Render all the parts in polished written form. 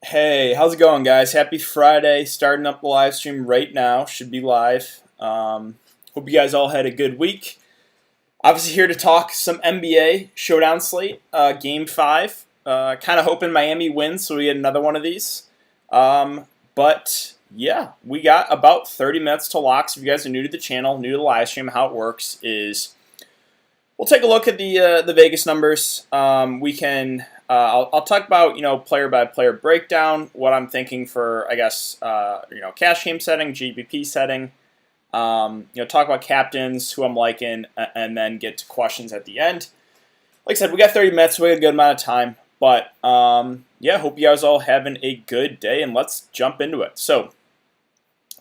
Hey, how's it going, guys? Happy Friday. Starting up the live stream right now. Should be live. Hope you guys all had a good week. Obviously, here to talk some NBA Showdown slate, Game 5. Kind of hoping Miami wins so we get another one of these. But yeah, we got about 30 minutes to lock. So if you guys are new to the channel, new to the live stream, how it works is we'll take a lock at the Vegas numbers. We can. I'll talk about player by player breakdown, what I'm thinking for cash game setting, GPP setting. Talk about captains, who I'm liking, and then get to questions at the end. Like I said, we got 30 minutes, so we got a good amount of time. But yeah, hope you guys all having a good day, and let's jump into it. So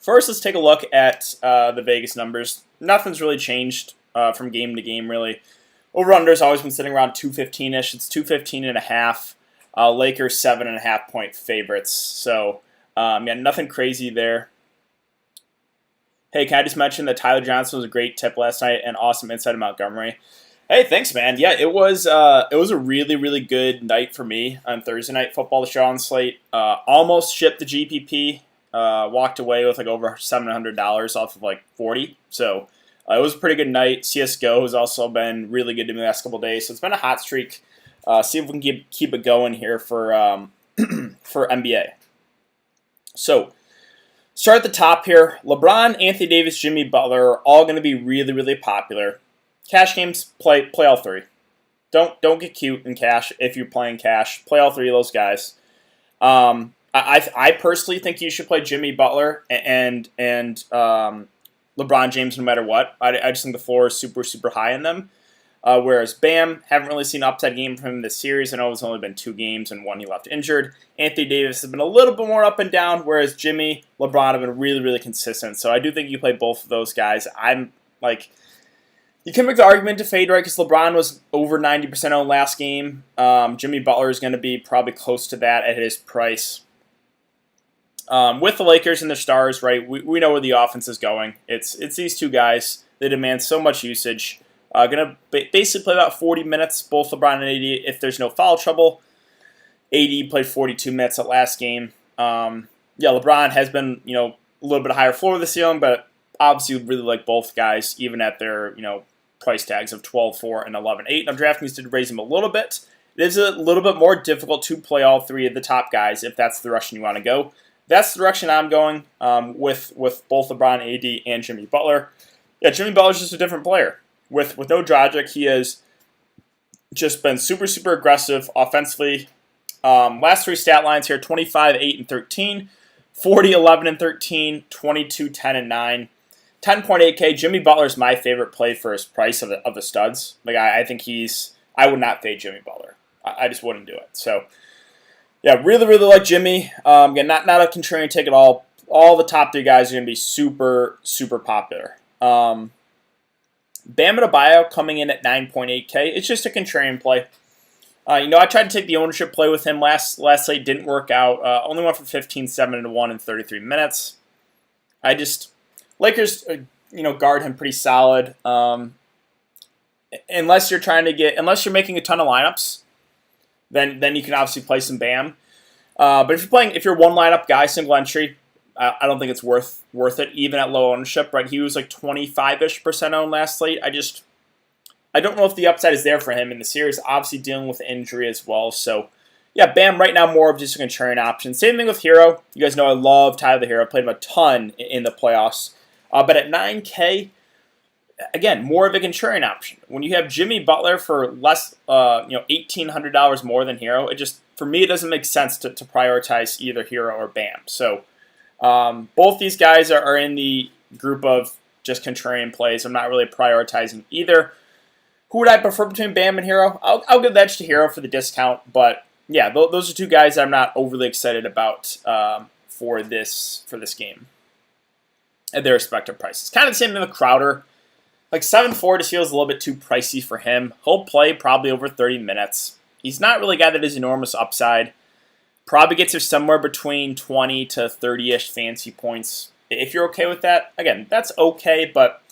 first, let's take a look at the Vegas numbers. Nothing's really changed from game to game, really. Over-under's always been sitting around 215-ish. It's 215.5. Lakers 7.5 point favorites. So, yeah, nothing crazy there. Hey, can I just mention that Tyler Johnson was a great tip last night and awesome insight of Montgomery. Hey, thanks, man. Yeah, it was a really, really good night for me on Thursday Night Football, the show on slate. Almost shipped the GPP. Walked away with like over $700 off of like 40. So, it was a pretty good night. CSGO has also been really good to me the last couple of days, so it's been a hot streak. See if we can keep it going here for for NBA. So, start at the top here. LeBron, Anthony Davis, Jimmy Butler are all going to be really, really popular. Cash games, play all three. Don't get cute in cash if you're playing cash. Play all three of those guys. I personally think you should play Jimmy Butler and LeBron James no matter what. I just think the floor is super, super high in them. Whereas Bam, haven't really seen an upside game from him this series. I know it's only been 2 games and one he left injured. Anthony Davis has been a little bit more up and down, whereas Jimmy, LeBron have been really, really consistent. So I do think you play both of those guys. I'm like, you can make the argument to fade, right? Because LeBron was over 90% owned last game. Jimmy Butler is going to be probably close to that at his price. With the Lakers and their stars, right, we know where the offense is going. It's these two guys. They demand so much usage. Going to basically play about 40 minutes, both LeBron and AD, if there's no foul trouble. AD played 42 minutes at last game. Yeah, LeBron has been, a little bit higher floor this year, but obviously would really like both guys, even at their, price tags of 12.4 and 11.8. Now, Draftkings did raise them a little bit. It is a little bit more difficult to play all three of the top guys if that's the direction you want to go. That's the direction I'm going with both LeBron, AD, and Jimmy Butler. Yeah, Jimmy Butler's just a different player. With no Dragic, he has just been super, super aggressive offensively. Last 3 stat lines here, 25, 8, and 13. 40, 11, and 13. 22, 10, and 9. 10.8K. Jimmy Butler's my favorite play for his price of the studs. Like I think I would not fade Jimmy Butler. I just wouldn't do it. So, yeah, really, really like Jimmy. Again, not a contrarian take at all. All the top 3 guys are going to be super, super popular. Bam Adebayo coming in at 9.8K. It's just a contrarian play. I tried to take the ownership play with him last slate. Didn't work out. Only went for 15, 7, and 1 in 33 minutes. Lakers, guard him pretty solid. Unless you're making a ton of lineups, then you can obviously play some Bam. But if you're one lineup guy, single entry, I don't think it's worth it, even at low ownership. Right, he was like 25-ish% owned last slate. I don't know if the upside is there for him in the series. Obviously dealing with injury as well. So yeah, Bam right now more of just a contrarian option. Same thing with Hero. You guys know I love Tyler the Hero. Played him a ton in the playoffs. But at 9K. Again, more of a contrarian option. When you have Jimmy Butler for less, $1,800 more than Hero, for me, it doesn't make sense to prioritize either Hero or Bam. So, both these guys are in the group of just contrarian plays. I'm not really prioritizing either. Who would I prefer between Bam and Hero? I'll give the edge to Hero for the discount, but yeah, those are 2 guys I'm not overly excited about for this game at their respective prices. Kind of the same thing with Crowder. Like 7.4 just feels a little bit too pricey for him. He'll play probably over 30 minutes. He's not really a guy that has enormous upside. Probably gets you somewhere between 20 to 30-ish fantasy points. If you're okay with that, again, that's okay, but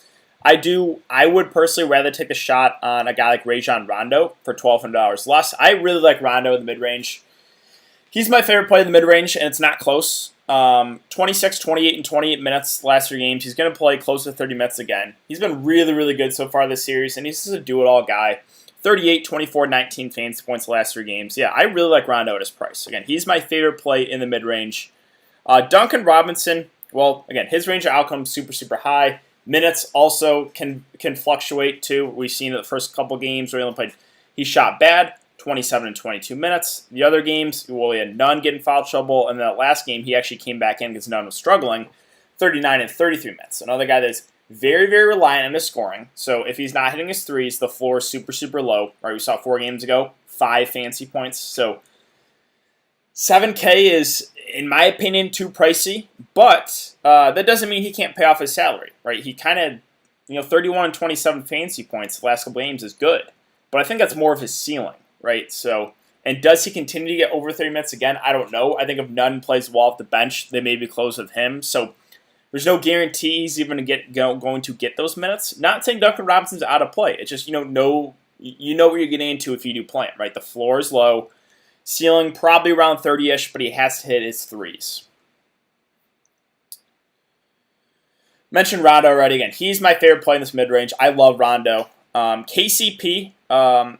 I would personally rather take a shot on a guy like Rajon Rondo for $1,200 less. I really like Rondo in the mid-range. He's my favorite play in the mid-range, and it's not close. 26, 28, and 28 minutes last 3 games. He's going to play close to 30 minutes again. He's been really, really good so far this series, and he's just a do-it-all guy. 38, 24, 19 fantasy points the last 3 games. Yeah, I really like Rondo at his price. Again, he's my favorite play in the mid-range. Duncan Robinson, well, again, his range of outcomes super, super high. Minutes also can fluctuate too. We've seen it the first couple games where he shot bad, 27 and 22 minutes. The other games, well, he had Nunn getting foul trouble, and that last game he actually came back in because Nunn was struggling, 39 and 33 minutes. Another guy that's very, very reliant on his scoring. So if he's not hitting his threes, the floor is super, super low. Right, we saw 4 games ago, 5 fancy points. So 7K is, in my opinion, too pricey, but that doesn't mean he can't pay off his salary, right? He kind of, 31 and 27 fancy points the last couple games is good, but I think that's more of his ceiling, right? So, and does he continue to get over 30 minutes again? I don't know. I think if Nunn plays well off the bench, they may be close with him. So there's no guarantee he's even going to get those minutes. Not saying Duncan Robinson's out of play. It's just, you know what you're getting into if you do play him, right? The floor is low. Ceiling probably around 30-ish, but he has to hit his threes. Mentioned Rondo already. Again, he's my favorite play in this mid-range. I love Rondo. KCP,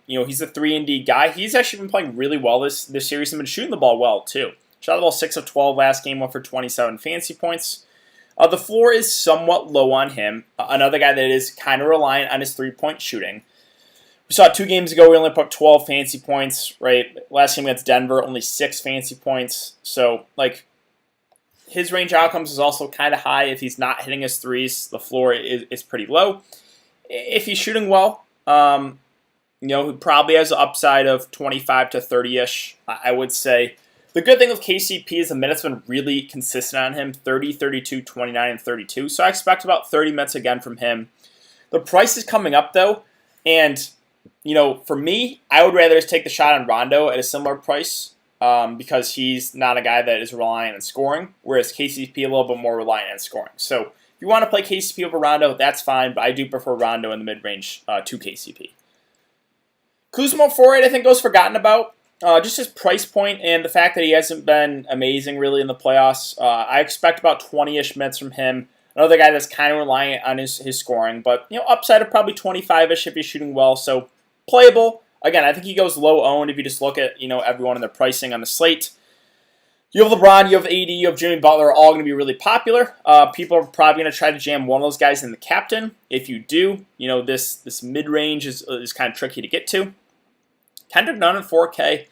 he's a 3-and-D guy. He's actually been playing really well this series and been shooting the ball well, too. Shot the ball 6 of 12 last game, 1 for 27 fancy points. The floor is somewhat low on him. Another guy that is kind of reliant on his three-point shooting. We saw 2 games ago, we only put 12 fancy points, right? Last game against Denver, only 6 fancy points. So, his range outcomes is also kind of high. If he's not hitting his threes, the floor is pretty low. If he's shooting well, he probably has an upside of 25 to 30-ish, I would say. The good thing with KCP is the minutes have been really consistent on him, 30, 32, 29, and 32. So I expect about 30 minutes again from him. The price is coming up, though, and for me, I would rather just take the shot on Rondo at a similar price because he's not a guy that is reliant on scoring, whereas KCP a little bit more reliant on scoring. So if you want to play KCP over Rondo, that's fine, but I do prefer Rondo in the mid-range to KCP. Kuzma 4.8 I think goes forgotten about. Just his price point and the fact that he hasn't been amazing really in the playoffs. I expect about 20-ish minutes from him. Another guy that's kind of reliant on his scoring, but upside of probably 25-ish if he's shooting well. So playable. Again, I think he goes low owned if you just look at everyone and their pricing on the slate. You have LeBron, you have AD, you have Jimmy Butler, all going to be really popular. People are probably going to try to jam one of those guys in the captain. If you do, this mid range is kind of tricky to get to. Kendrick Nunn at 4K.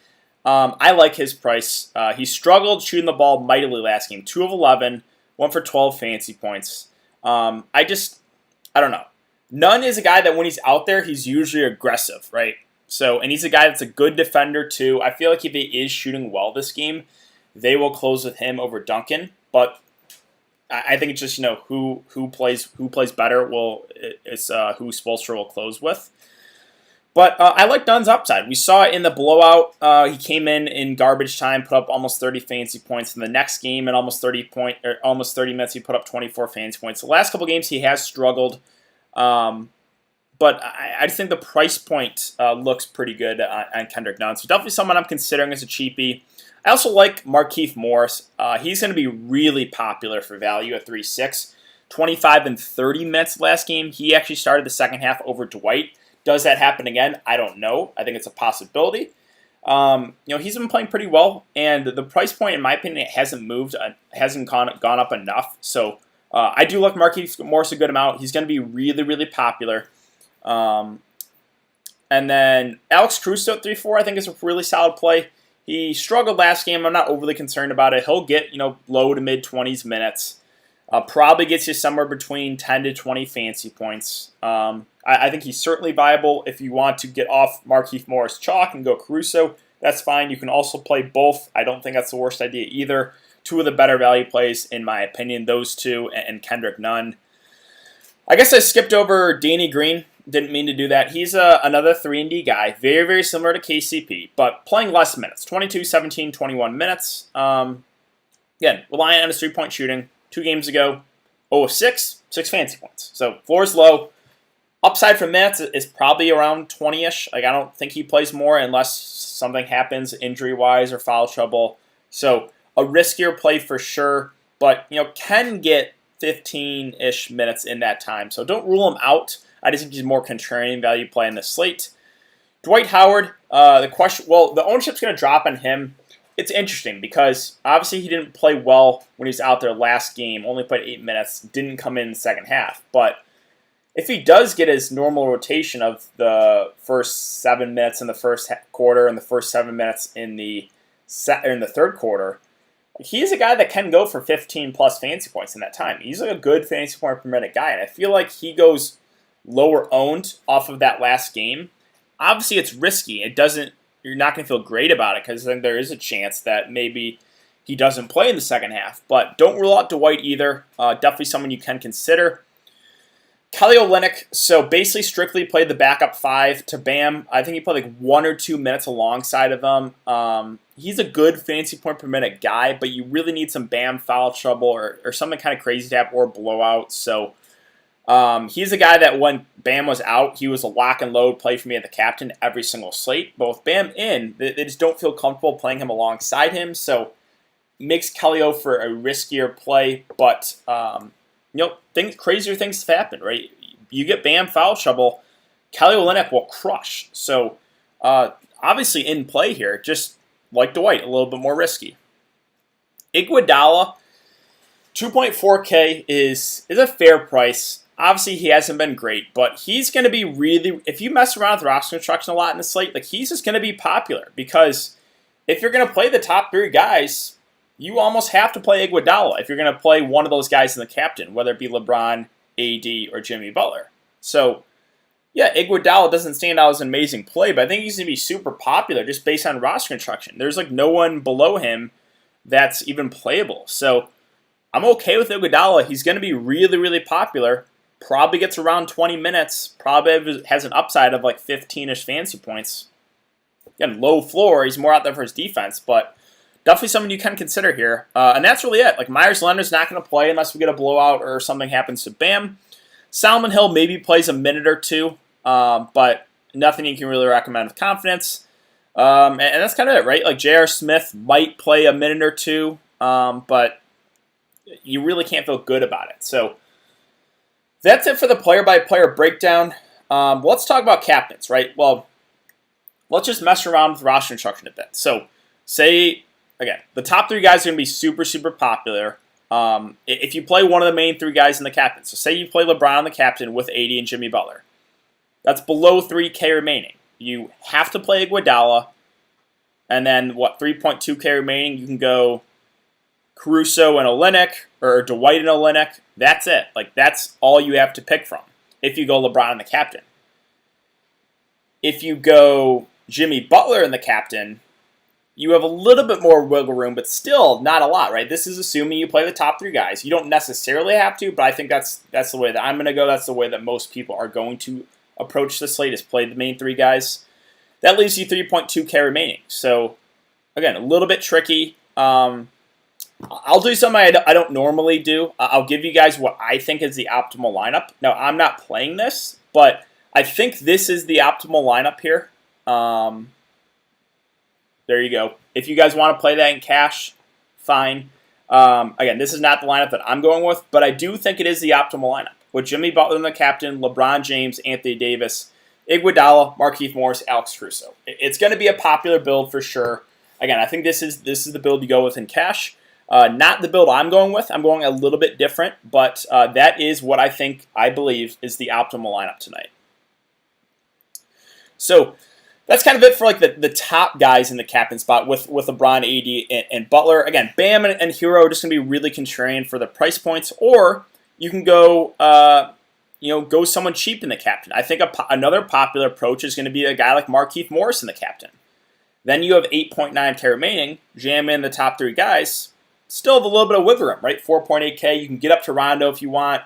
I like his price. He struggled shooting the ball mightily last game. 2 of 11, 1 for 12 fancy points. I don't know. Nunn is a guy that when he's out there, he's usually aggressive, right? So, and he's a guy that's a good defender too. I feel like if he is shooting well this game, they will close with him over Duncan. But I think it's just who plays better. It's who Spoelstra will close with. But I like Nunn's upside. We saw it in the blowout. He came in garbage time, put up almost 30 fancy points. In the next game, in almost 30 minutes, he put up 24 fancy points. The last couple games, he has struggled. But I just think the price point looks pretty good on Kendrick Nunn. So definitely someone I'm considering as a cheapie. I also like Markieff Morris. He's going to be really popular for value at 3.6. 25 and 30 minutes last game. He actually started the second half over Dwight. Does that happen again? I don't know. I think it's a possibility. He's been playing pretty well, and the price point, in my opinion, it hasn't moved, hasn't gone up enough. So I do like Markieff Morris a good amount. He's going to be really, really popular. And then Alex Caruso at 3.4, I think is a really solid play. He struggled last game. I'm not overly concerned about it. He'll get low to mid 20s minutes. Probably gets you somewhere between 10 to 20 fancy points. I think he's certainly viable if you want to get off Markieff Morris chalk and go Caruso. That's fine. You can also play both. I don't think that's the worst idea either. 2 of the better value plays, in my opinion, those 2 and Kendrick Nunn. I guess I skipped over Danny Green. Didn't mean to do that. He's another 3-and-D guy, very, very similar to KCP, but playing less minutes, 22, 17, 21 minutes. Again, relying on his 3-point shooting. 2 games ago, 0 of 6, 6 fancy points. So floor's low. Upside for minutes is probably around 20-ish. I don't think he plays more unless something happens injury-wise or foul trouble. So a riskier play for sure, but can get 15-ish minutes in that time. So don't rule him out. I just think he's more contrarian value play in the slate. Dwight Howard, the ownership's going to drop on him. It's interesting because obviously he didn't play well when he was out there last game, only played 8 minutes, didn't come in the second half. But if he does get his normal rotation of the first 7 minutes in the first quarter and the first 7 minutes in the third quarter, he's a guy that can go for 15 plus fantasy points in that time. He's like a good fantasy point per minute guy, and I feel like he goes lower owned off of that last game. Obviously, it's risky. You're not going to feel great about it because then there is a chance that maybe he doesn't play in the second half. But don't rule out Dwight either. Definitely someone you can consider. Kelly Olynyk, so basically strictly played the backup 5 to Bam. I think he played like 1 or 2 minutes alongside of him. He's a good fantasy point per minute guy, but you really need some Bam foul trouble or something kind of crazy to have or blowout. So he's a guy that when Bam was out, he was a lock and load play for me at the captain every single slate. But with Bam in, they just don't feel comfortable playing him alongside him. So makes Kelly O for a riskier play, but crazier things have happened, right? You get Bam foul trouble, Kelly Olynyk will crush. So obviously in play here, just like Dwight, a little bit more risky. Iguodala, 2.4K is a fair price. Obviously, he hasn't been great, but he's going to be really, if you mess around with roster construction a lot in the slate, like he's just going to be popular because if you're going to play the top 3 guys, you almost have to play Iguodala if you're going to play one of those guys in the captain, whether it be LeBron, AD, or Jimmy Butler. So, yeah, Iguodala doesn't stand out as an amazing play, but I think he's going to be super popular just based on roster construction. There's like no one below him that's even playable. So, I'm okay with Iguodala. He's going to be really, really popular. Probably gets around 20 minutes. Probably has an upside of like 15-ish fantasy points. Again, low floor. He's more out there for his defense, but definitely someone you can consider here. And that's really it. Like Myers Leonard's not going to play unless we get a blowout or something happens to Bam. Solomon Hill maybe plays a minute or two, but nothing you can really recommend with confidence. And that's kind of it, right? Like J.R. Smith might play a minute or two, but you really can't feel good about it. So that's it for the player-by-player breakdown. Let's talk about captains, right? Well, let's just mess around with roster construction a bit. So say, again, the top 3 guys are going to be super, super popular. If you play one of the main 3 guys in the captain, so say you play LeBron on the captain with AD and Jimmy Butler, that's below 3K remaining. You have to play Iguodala, and then 3.2K remaining, you can go Caruso and Olynyk, or Dwight and Olynyk. That's it. Like, that's all you have to pick from if you go LeBron in the captain. If you go Jimmy Butler in the captain, you have a little bit more wiggle room, but still not a lot, right? This is assuming you play the top 3 guys. You don't necessarily have to, but I think that's the way that I'm going to go. That's the way that most people are going to approach the slate, is play the main 3 guys. That leaves you 3.2K remaining. So, again, a little bit tricky. I'll do something I don't normally do. I'll give you guys what I think is the optimal lineup. Now, I'm not playing this, but I think this is the optimal lineup here. There you go. If you guys want to play that in cash, fine. Again, this is not the lineup that I'm going with, but I do think it is the optimal lineup. With Jimmy Butler in the captain, LeBron James, Anthony Davis, Iguodala, Markieff Morris, Alex Caruso. It's going to be a popular build for sure. Again, I think this is the build you go with in cash. Not the build I'm going with. I'm going a little bit different, but that is what I believe is the optimal lineup tonight. So that's kind of it for like the top guys in the captain spot with LeBron, AD, and Butler. Again, Bam and Hero are just going to be really contrarian for the price points, or you can go go someone cheap in the captain. I think another popular approach is going to be a guy like Markieff Morris in the captain. Then you have 8.9K remaining, jam in the top 3 guys. Still have a little bit of wiggle room, right? 4.8K. You can get up to Rondo if you want.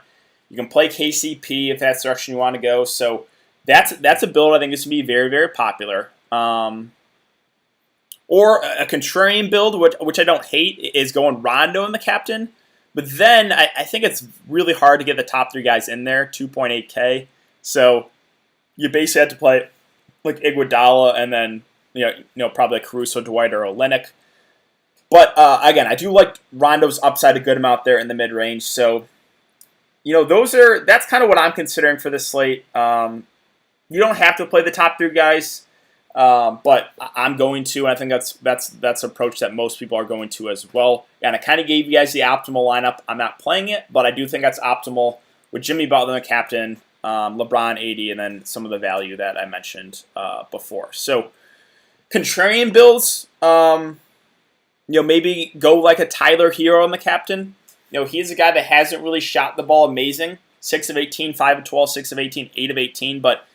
You can play KCP if that's the direction you want to go. So that's a build I think is going to be very, very popular. Or a contrarian build, which I don't hate, is going Rondo in the captain. But then I think it's really hard to get the top 3 guys in there, 2.8K. So you basically have to play like Iguodala and then probably like Caruso, Dwight, or Olynyk. But again, I do like Rondo's upside a good amount there in the mid-range. So, that's kind of what I'm considering for this slate. You don't have to play the top 3 guys, but I'm going to, and I think that's an approach that most people are going to as well. And I kind of gave you guys the optimal lineup. I'm not playing it, but I do think that's optimal with Jimmy Butler, the captain, LeBron, AD, and then some of the value that I mentioned before. So, contrarian builds, maybe go like a Tyler Hero on the captain. He's a guy that hasn't really shot the ball amazing. 6 of 18, 5 of 12, 6 of 18, 8 of 18, but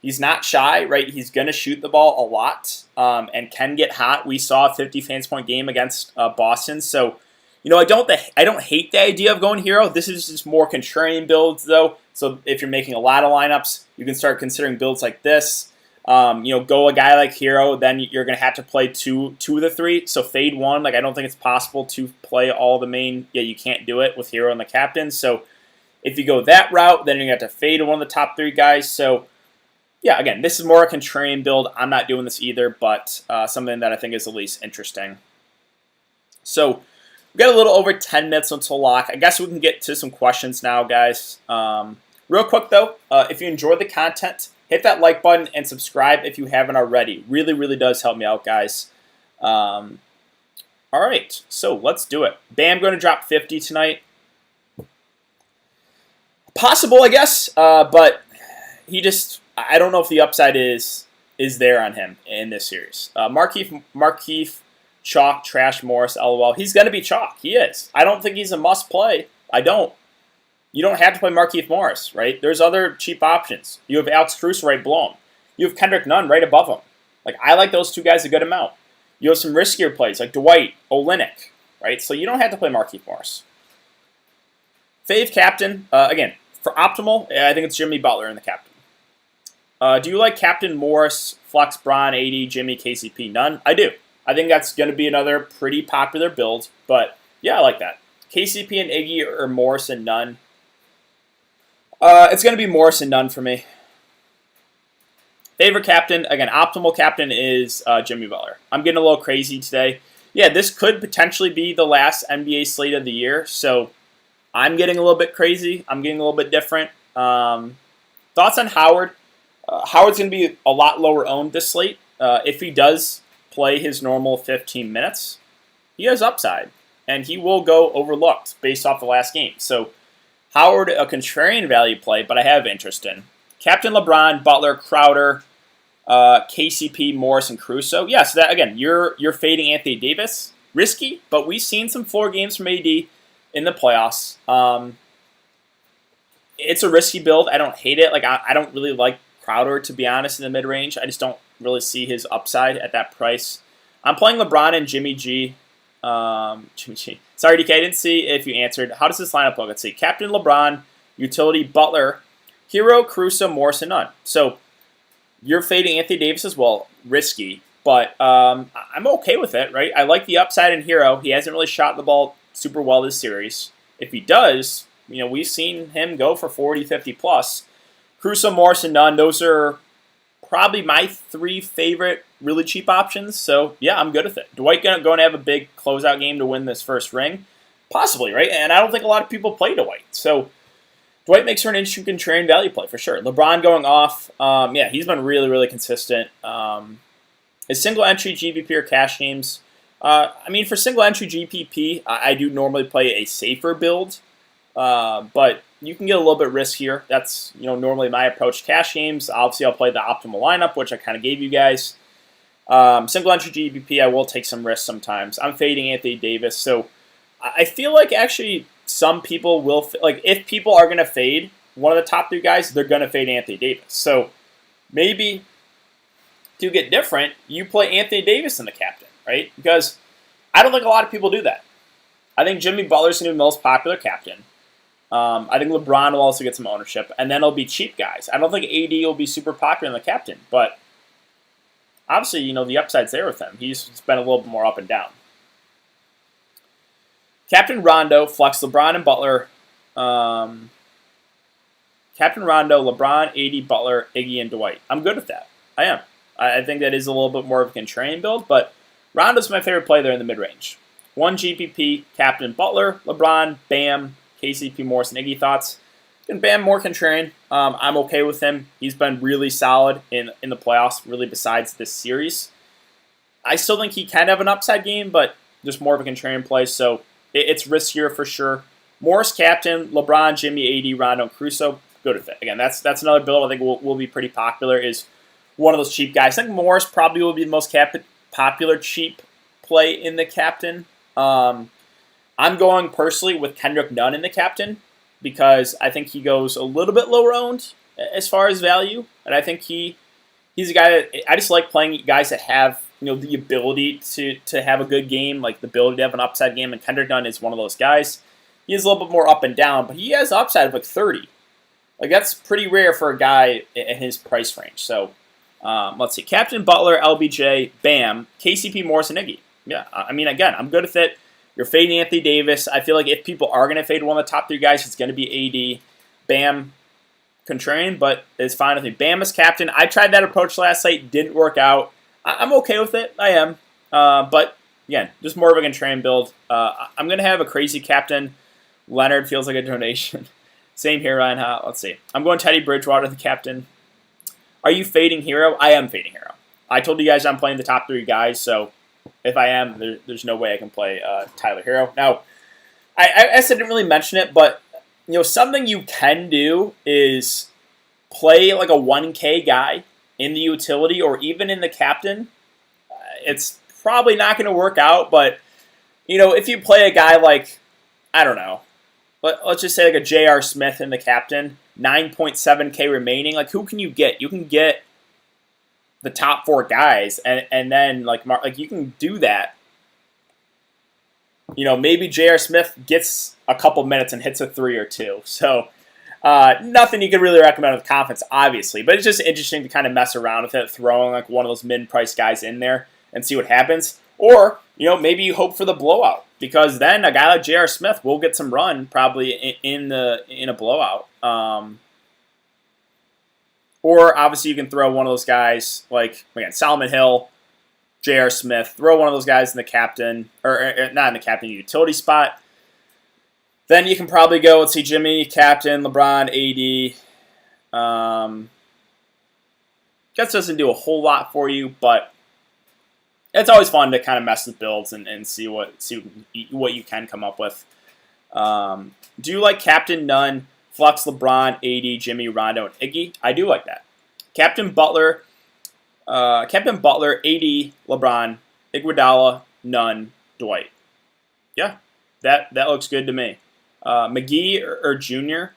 he's not shy, right? He's going to shoot the ball a lot and can get hot. We saw a 50 fantasy point game against Boston. So, I don't hate the idea of going hero. This is just more contrarian builds, though. So if you're making a lot of lineups, you can start considering builds like this. Go a guy like hero, then you're going to have to play two of the 3. So fade one. I don't think it's possible to play all the main. Yeah, you can't do it with hero and the captain. So if you go that route, then you're going to have to fade one of the top 3 guys. So yeah, again, this is more a contrarian build. I'm not doing this either, but something that I think is at least interesting. So we've got a little over 10 minutes until lock. I guess we can get to some questions now, guys. Real quick, though, if you enjoyed the content, hit that like button and subscribe if you haven't already. Really, really does help me out, guys. All right, so let's do it. Bam going to drop 50 tonight. Possible, I guess, but I don't know if the upside is there on him in this series. Markieff, chalk, trash, Morris, LOL. He's going to be chalk. He is. I don't think he's a must play. I don't. You don't have to play Markieff Morris, right? There's other cheap options. You have Alex Caruso right below him. You have Kendrick Nunn right above him. I like those 2 guys a good amount. You have some riskier plays like Dwight, Olynyk, right? So you don't have to play Markieff Morris. Fave captain, again, for optimal, I think it's Jimmy Butler in the captain. Do you like Captain Morris, Flex, Bron, AD, Jimmy, KCP? None? I do. I think that's going to be another pretty popular build, but yeah, I like that. KCP and Iggy or Morris and Nunn. It's going to be Morris and Nunn for me. Favorite captain, again, optimal captain is Jimmy Butler. I'm getting a little crazy today. Yeah, this could potentially be the last NBA slate of the year, so I'm getting a little bit crazy. I'm getting a little bit different. Thoughts on Howard? Howard's going to be a lot lower owned this slate. If he does play his normal 15 minutes, he has upside, and he will go overlooked based off the last game. So Howard, a contrarian value play, but I have interest in. Captain LeBron, Butler, Crowder, KCP, Morris, and Caruso. Yeah, so that, again, you're fading Anthony Davis. Risky, but we've seen some floor games from AD in the playoffs. It's a risky build. I don't hate it. I don't really like Crowder, to be honest, in the mid-range. I just don't really see his upside at that price. I'm playing LeBron and Jimmy G. Jimmy G. Sorry, DK, I didn't see if you answered. How does this lineup look? Let's see. Captain LeBron, utility Butler, Hero, Caruso, Morris, and Nunn. So you're fading Anthony Davis as well. Risky, but I'm okay with it, right? I like the upside in Hero. He hasn't really shot the ball super well this series. If he does, we've seen him go for 40, 50 plus. Caruso, Morris, and Nunn, those are probably my 3 favorite really cheap options. So, yeah, I'm good with it. Dwight going to have a big closeout game to win this first ring? Possibly, right? And I don't think a lot of people play Dwight. So, Dwight makes her an interesting contrarian value play for sure. LeBron going off. Yeah, he's been really, really consistent. His single entry GPP or cash games. For single entry GPP, I do normally play a safer build. But you can get a little bit riskier. That's normally my approach. Cash games, obviously I'll play the optimal lineup, which I kind of gave you guys. Single entry GBP, I will take some risks sometimes. I'm fading Anthony Davis, so I feel like actually some people will if people are going to fade one of the top 3 guys, they're going to fade Anthony Davis. So maybe to get different, you play Anthony Davis in the captain, right? Because I don't think a lot of people do that. I think Jimmy Butler's going to be the most popular captain. I think LeBron will also get some ownership, and then it'll be cheap guys. I don't think AD will be super popular in the captain, but obviously, the upside's there with him. He's been a little bit more up and down. Captain Rondo, flex LeBron and Butler. Captain Rondo, LeBron, AD, Butler, Iggy, and Dwight. I'm good with that. I am. I think that is a little bit more of a contrarian build, but Rondo's my favorite play there in the mid-range. 1 GPP, Captain Butler, LeBron, Bam, KCP, Morris, and Iggy. Thoughts? And Bam, more contrarian. I'm okay with him. He's been really solid in the playoffs, really besides this series. I still think he can have an upside game, but just more of a contrarian play, so it's riskier for sure. Morris, captain, LeBron, Jimmy, AD, Rondo, and Caruso. Good with it. Again, that's another build I think will be pretty popular, is one of those cheap guys. I think Morris probably will be the most popular cheap play in the captain. I'm going personally with Kendrick Nunn in the captain because I think he goes a little bit lower owned as far as value, and I think he's a guy that I just like playing guys that have the ability to have a good game, like the ability to have an upside game, and Kendrick Nunn is one of those guys. He is a little bit more up and down, but he has upside of like 30. Like that's pretty rare for a guy in his price range. So let's see, Captain Butler, LBJ, Bam, KCP, Morris, and Iggy. Yeah, I mean, again, I'm good with it. You're fading Anthony Davis. I feel like if people are going to fade one of the top 3 guys, it's going to be AD. Bam, contrarian, but it's fine with me. Bam is captain. I tried that approach last night. Didn't work out. I'm okay with it. I am. But, again, just more of a contrarian build. I'm going to have a crazy captain. Leonard feels like a donation. Same here, Ryan. Let's see. I'm going Teddy Bridgewater, the captain. Are you fading Hero? I am fading Hero. I told you guys I'm playing the top 3 guys, so if I am, there's no way I can play Tyler Hero. Now, I didn't really mention it, but something you can do is play like a 1K guy in the utility or even in the captain. It's probably not going to work out, but if you play a guy like, I don't know, let's just say like a J.R. Smith in the captain, 9.7K remaining, like who can you get? You can get the top 4 guys, and then like you can do that. Maybe J.R. Smith gets a couple minutes and hits a 3 or 2. So nothing you could really recommend with confidence, obviously, but it's just interesting to kind of mess around with it, throwing like one of those mid-price guys in there and see what happens. Or maybe you hope for the blowout, because then a guy like J.R. Smith will get some run probably in a blowout. Or obviously you can throw one of those guys like, again, Solomon Hill, J.R. Smith, throw one of those guys in the captain, or not in the captain, utility spot. Then you can probably go, let's see, Jimmy, captain, LeBron, AD. Guess doesn't do a whole lot for you, but it's always fun to kind of mess with builds and see what you can come up with. Do you like Captain Nunn, Flex, LeBron, AD, Jimmy, Rondo, and Iggy? I do like that. Captain Butler, AD, LeBron, Iguodala, Nunn, Dwight. Yeah, that looks good to me. McGee or Jr.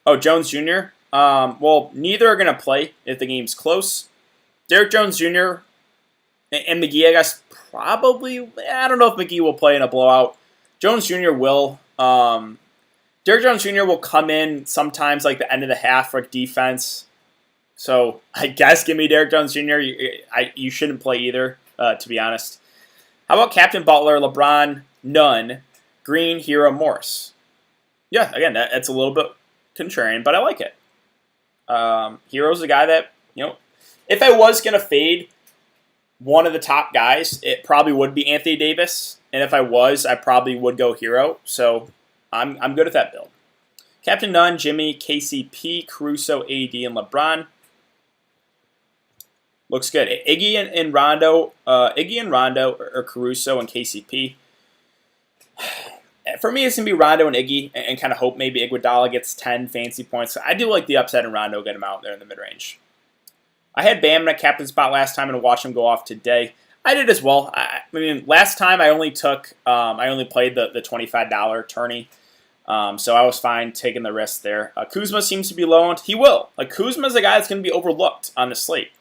Oh, Jones Jr. Well, neither are going to play if the game's close. Derrick Jones Jr. and McGee, I guess, probably. I don't know if McGee will play in a blowout. Jones Jr. will. Derrick Jones Jr. will come in sometimes like the end of the half for defense. So I guess give me Derrick Jones Jr. You shouldn't play either, to be honest. How about Captain Butler, LeBron, Nunn, Green, Hero, Morris? Yeah, again, that's a little bit contrarian, but I like it. Hero's a guy that, if I was going to fade one of the top guys, it probably would be Anthony Davis. And if I was, I probably would go Hero. So I'm good at that build. Captain Nunn, Jimmy, KCP, Caruso, AD, and LeBron. Looks good. Iggy and Rondo, or Caruso and KCP. For me, it's going to be Rondo and Iggy, and kind of hope maybe Iguodala gets 10 fancy points. I do like the upside in Rondo, get him out there in the mid-range. I had Bam in a captain spot last time and watched him go off today. I did as well. I mean, last time I only played the $25 tourney, so I was fine taking the risk there. Kuzma seems to be low owned. He will. Like, Kuzma's a guy that's going to be overlooked on the slate.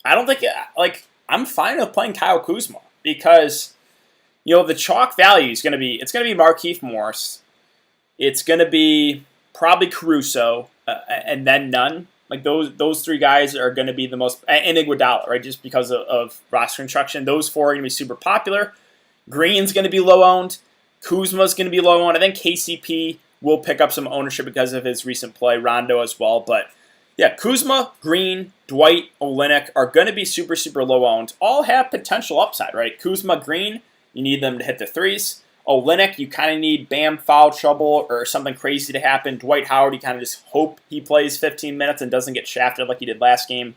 I don't think, I'm fine with playing Kyle Kuzma because, the chalk value is going to be, it's going to be Markieff Morris. It's going to be probably Caruso, and then Nunn. Like, those 3 guys are going to be the most, and Iguodala, right, just because of roster construction. Those 4 are going to be super popular. Green's going to be low-owned. Kuzma's going to be low-owned. I think KCP will pick up some ownership because of his recent play. Rondo as well, but Yeah, Kuzma, Green, Dwight, Olenek are going to be super, super low owned. All have potential upside, right? Kuzma, Green, you need them to hit the threes. Olenek, you kind of need Bam foul trouble or something crazy to happen. Dwight Howard, you kind of just hope he plays 15 minutes and doesn't get shafted like he did last game.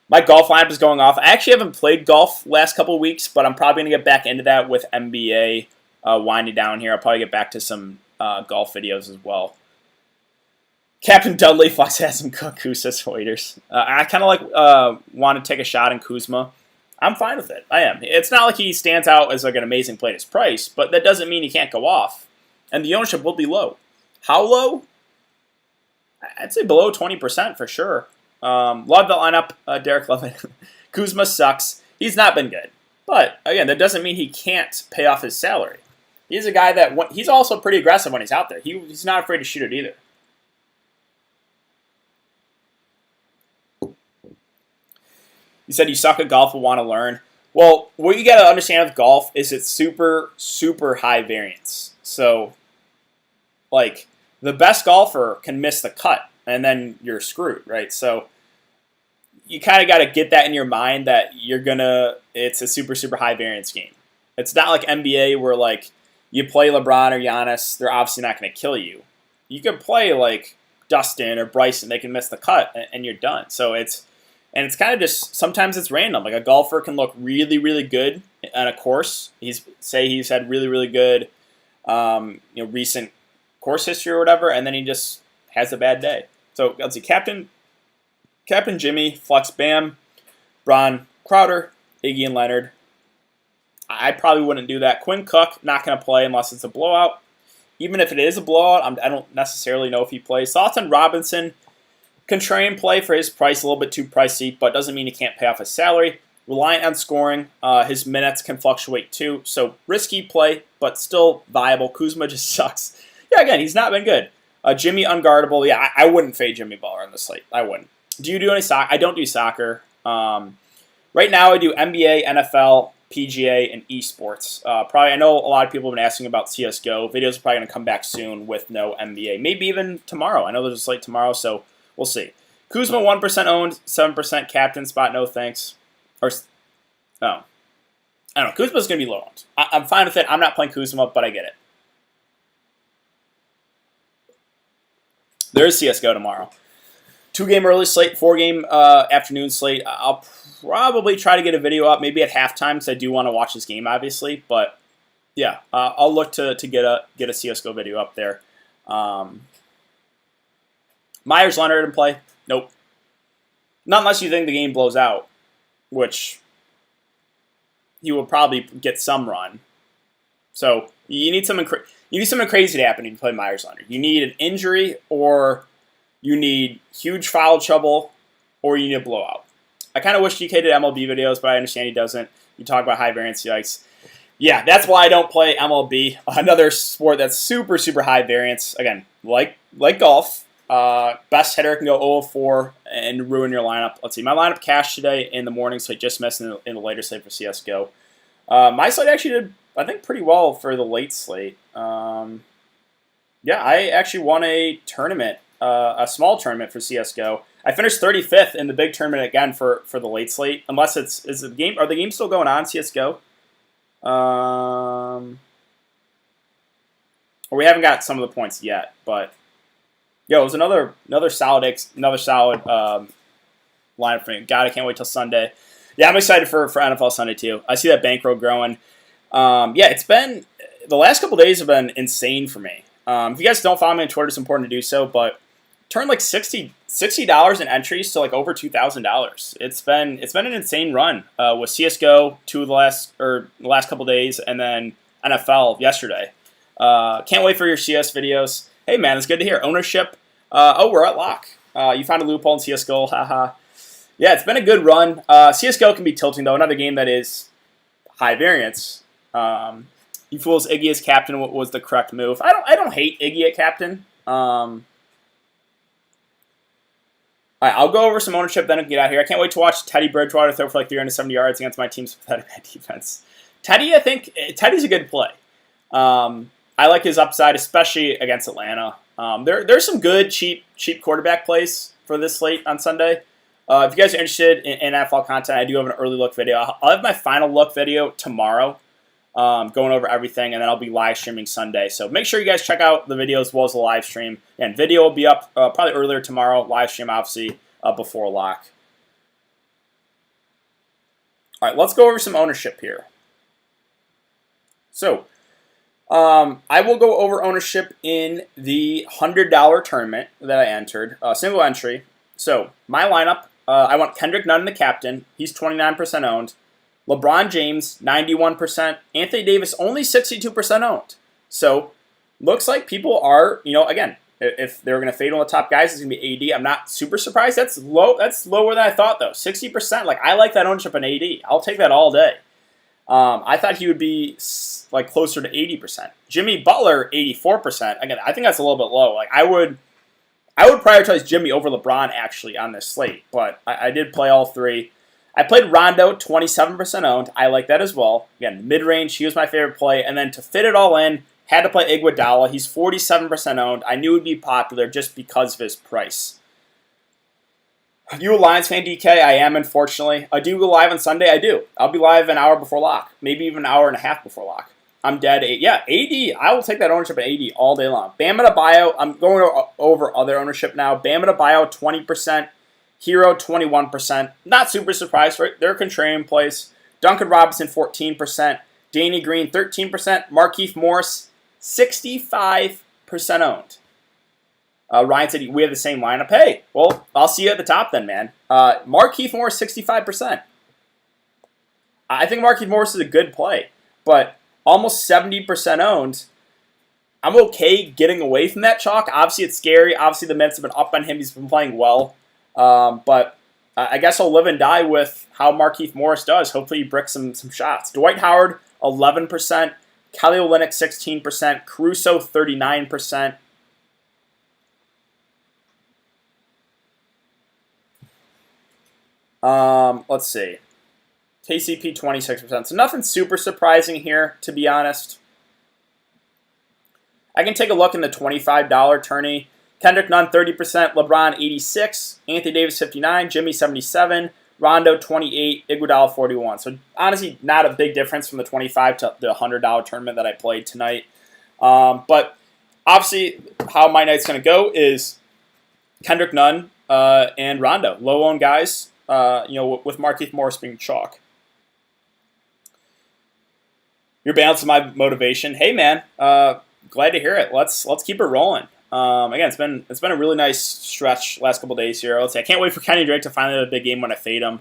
My golf lineup is going off. I actually haven't played golf last couple of weeks, but I'm probably going to get back into that with NBA winding down here. I'll probably get back to some golf videos as well. Captain Dudley Fox has him cook Kuzma's waiters. I kind of want to take a shot in Kuzma. I'm fine with it. I am. It's not like he stands out as like an amazing play at his price, but that doesn't mean he can't go off. And the ownership will be low. How low? I'd say below 20% for sure. Love the lineup, Derek Levin. Kuzma sucks. He's not been good. But, again, that doesn't mean he can't pay off his salary. He's a guy that, he's also pretty aggressive when he's out there. He's not afraid to shoot it either. You said you suck at golf and want to learn. Well, what you got to understand with golf is it's super, super high variance. So, like, the best golfer can miss the cut, and then you're screwed, right? So, you kind of got to get that in your mind that it's a super, super high variance game. It's not like NBA where, like, you play LeBron or Giannis, they're obviously not going to kill you. You can play, like, Dustin or Bryson, they can miss the cut, and you're done. So, it's kind of just, sometimes it's random. Like a golfer can look really, really good on a course. He's had really, really good, recent course history or whatever, and then he just has a bad day. So let's see, Captain Jimmy, Flex Bam, Bron, Crowder, Iggy, and Leonard. I probably wouldn't do that. Quinn Cook, not going to play unless it's a blowout. Even if it is a blowout, I don't necessarily know if he plays. Thoughts on Robinson? Contrarian play for his price, a little bit too pricey, but doesn't mean he can't pay off his salary. Reliant on scoring, his minutes can fluctuate too, so risky play, but still viable. Kuzma just sucks. Yeah, again, he's not been good. Jimmy unguardable. Yeah, I wouldn't fade Jimmy Butler on the slate. I wouldn't. Do you do any soccer? I don't do soccer. Right now, I do NBA, NFL, PGA, and esports. I know a lot of people have been asking about CS:GO. Videos are probably going to come back soon with no NBA. Maybe even tomorrow. I know there's a slate tomorrow, so we'll see. Kuzma 1% owned, 7% captain spot. No thanks. I don't know. Kuzma's going to be low owned. I'm fine with it. I'm not playing Kuzma, but I get it. There is CS:GO tomorrow. 2-game early slate, 4-game afternoon slate. I'll probably try to get a video up, maybe at halftime, because I do want to watch this game, obviously. But yeah, I'll look to get a CS:GO video up there. Myers Leonard in play? Nope. Not unless you think the game blows out, which you will probably get some run. So you need something crazy to happen if you play Myers Leonard. You need an injury, or you need huge foul trouble, or you need a blowout. I kind of wish GK did MLB videos, but I understand he doesn't. You talk about high variance, yikes. Yeah, that's why I don't play MLB. Another sport that's super, super high variance. Again, like golf. Best hitter can go 0-4 and ruin your lineup. Let's see. My lineup cashed today in the morning, so I just missed in the later slate for CS:GO. My slate actually did, I think, pretty well for the late slate. Yeah, I actually won a tournament, a small tournament for CS:GO. I finished 35th in the big tournament again for the late slate. Unless are the games still going on CS:GO? Or we haven't got some of the points yet, but. Yo, it was another solid lineup for me. God, I can't wait till Sunday. Yeah, I'm excited for NFL Sunday too. I see that bankroll growing. Yeah, it's been the last couple days have been insane for me. If you guys don't follow me on Twitter, it's important to do so. But turned like $60 in entries to like over $2,000. It's been an insane run with CS:GO the last couple days, and then NFL yesterday. Can't wait for your CS videos. Hey man, it's good to hear. Ownership. We're at lock. You found a loophole in CS:GO. Haha. Yeah, it's been a good run. CS:GO can be tilting though. Another game that is high variance. You fools, Iggy as captain was the correct move. I don't hate Iggy at captain. All right, I'll go over some ownership, then I can get out here. I can't wait to watch Teddy Bridgewater throw for like 370 yards against my team's pathetic bad defense. Teddy's a good play. I like his upside, especially against Atlanta. There's some good cheap quarterback plays for this slate on Sunday. If you guys are interested in NFL content, I do have an early look video. I'll have my final look video tomorrow, going over everything, and then I'll be live streaming Sunday. So make sure you guys check out the video as well as the live stream. And video will be up probably earlier tomorrow. Live stream, obviously, before lock. All right, let's go over some ownership here. So, I will go over ownership in the $100 tournament that I entered, single entry. So, my lineup, I want Kendrick Nunn, the captain. He's 29% owned. LeBron James, 91%. Anthony Davis, only 62% owned. So, looks like people are, again, if they're going to fade on the top guys, it's going to be AD. I'm not super surprised. That's low. That's lower than I thought, though. 60%. I like that ownership in AD. I'll take that all day. I thought he would be closer to 80%. Jimmy Butler, 84%. Again, I think that's a little bit low. I would prioritize Jimmy over LeBron actually on this slate, but I did play all three. I played Rondo, 27% owned. I like that as well. Again, mid-range, he was my favorite play. And then to fit it all in, had to play Iguodala. He's 47% owned. I knew it would be popular just because of his price. Are you a Lions fan, DK? I am, unfortunately. Do you go live on Sunday? I do. I'll be live an hour before lock. Maybe even an hour and a half before lock. I'm dead. Yeah, AD. I will take that ownership at AD all day long. Bam Adebayo. I'm going over other ownership now. Bam Adebayo, 20%. Hero, 21%. Not super surprised, right? They're contrarian plays. Duncan Robinson, 14%. Danny Green, 13%. Markieff Morris, 65% owned. Ryan said we have the same lineup. Hey, well, I'll see you at the top then, man. Markieff Morris, 65%. I think Markieff Morris is a good play, but almost 70% owned. I'm okay getting away from that chalk. Obviously, it's scary. Obviously, the Mets have been up on him. He's been playing well. But I guess I'll live and die with how Markieff Morris does. Hopefully, he bricks some shots. Dwight Howard, 11%. Kelly Olynyk, 16%. Caruso, 39%. Let's see. KCP, 26%. So nothing super surprising here, to be honest. I can take a look in the $25 tourney. Kendrick Nunn, 30%. LeBron, 86%. Anthony Davis, 59%. Jimmy, 77%. Rondo, 28%. Iguodala, 41%. So honestly, not a big difference from the $25 to the $100 tournament that I played tonight. But obviously, how my night's going to go is Kendrick Nunn and Rondo. Low-owned guys. With Markieff Morris being chalk. You're balancing my motivation. Hey, man, glad to hear it. Let's keep it rolling. Again, it's been a really nice stretch last couple days here. Let's say I can't wait for Kenny Drake to finally have a big game when I fade him.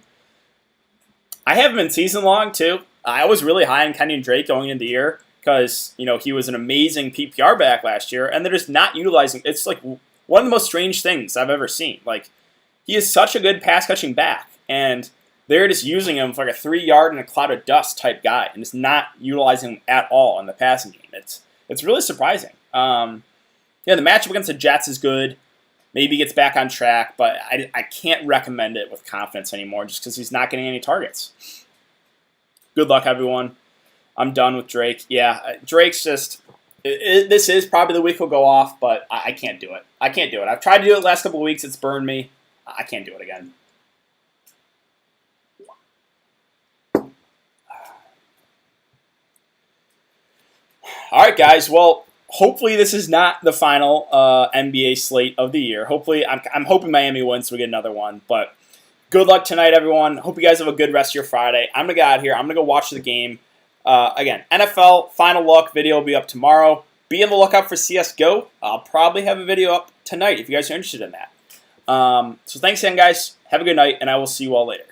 I have him in season long too. I was really high on Kenny Drake going into the year because he was an amazing PPR back last year, and they're just not utilizing. It's like one of the most strange things I've ever seen. He is such a good pass-catching back, and they're just using him for a 3-yard and a cloud of dust type guy, and just not utilizing him at all in the passing game. It's really surprising. The matchup against the Jets is good. Maybe he gets back on track, but I can't recommend it with confidence anymore just because he's not getting any targets. Good luck, everyone. I'm done with Drake. Yeah, Drake's just... this is probably the week he'll go off, but I can't do it. I can't do it. I've tried to do it the last couple of weeks. It's burned me. I can't do it again. All right, guys. Well, hopefully this is not the final NBA slate of the year. Hopefully, I'm hoping Miami wins so we get another one. But good luck tonight, everyone. Hope you guys have a good rest of your Friday. I'm going to get out of here. I'm going to go watch the game. Again, NFL final look video will be up tomorrow. Be on the lookout for CSGO. I'll probably have a video up tonight if you guys are interested in that. So thanks again, guys. Have a good night, and I will see you all later.